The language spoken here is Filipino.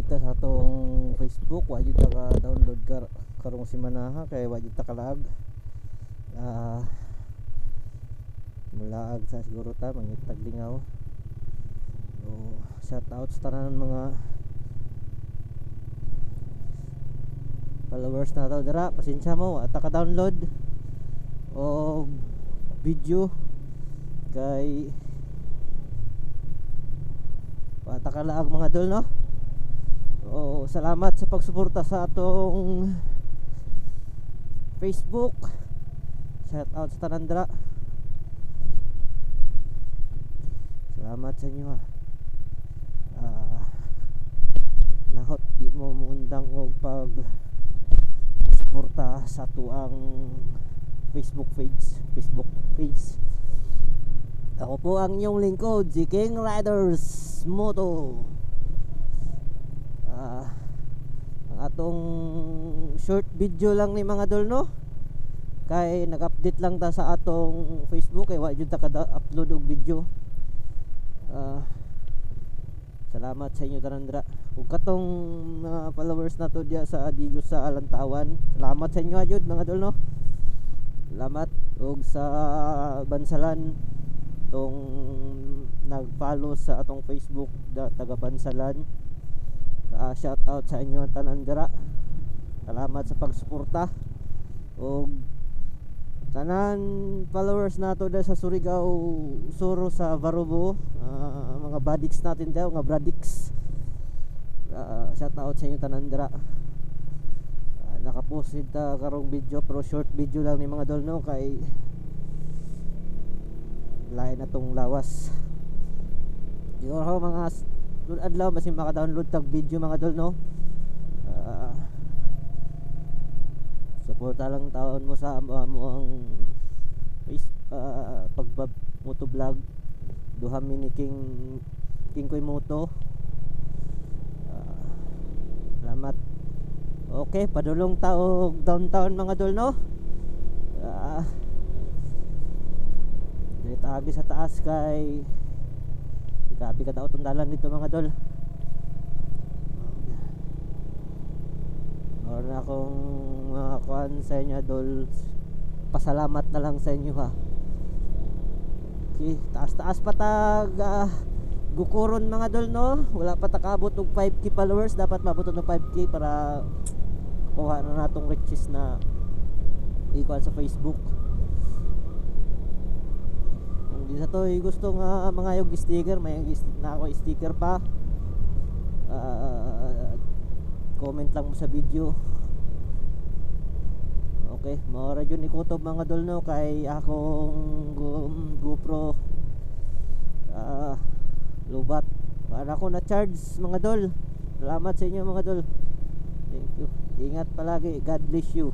update sa atong Facebook. Wa jud ka download karong simanaha kay wa jud ta kalag. Mulaag sa siguro ta mangitag lingaw. So, shout out sa tanan mga followers na daw dira. Pasensya mo at ka download o video kay wata ka laag mga dol, no? So, salamat sa pagsuporta sa atong Facebook. Shout out sa tanan dira. Salamat sa inyo ha. Nahot di mo muundang og pag suporta sa tuang Facebook page. Ako po ang inyong lingkod, si King Riders Moto. Ang atong short video lang ni mga dol, no? Kay nag-update lang ta sa atong Facebook kay wa jud ta kada-upload og video. Salamat sa inyo tanan dira. Ug katong followers nato diya sa Digos sa Alantawan. Salamat sa inyo jud mga dol, no? Salamat. Ug sa Bansalan tong nag-follow sa atong Facebook taga Bansalan. Shout out sa inyo tanan dira. Salamat sa pagsuporta. Ug tanan followers nato da sa Surigao, Suro sa Varubo, mga badiks natin daw, mga bradiks. Shout out sa inyo tanan dira. Nakapost ta karong video pero short video lang ni mga dol, no? Kay lain na tong lawas. Siguro ako mga adlaw basin maka-download tag video mga dol, no? Suporta lang taon mo sa mo ang moto vlog. Duha mini King Koy Moto. Salamat. Okay, padulong taog downtown mga dol, no? Dito abi sa taas kay gabi ka daw tundalan dito mga dol. Meron akong mga kuhan sa inyo dol. Pasalamat na lang sa inyo ha. Okay, taas pa tag gukuron mga dol, no? Wala pa takabot og 5k followers. Dapat mabuto ng 5k para kuha na natong riches na ikuan sa Facebook. Kung di sa to gusto nga mga yung sticker, may na ako sticker pa. Comment lang mo sa video. Okay, maura yun ikutob mga dol, no? Kay akong GoPro lubat para ako na charge mga dol. Salamat sa inyo mga dol. Thank you. Ingat palagi. God bless you.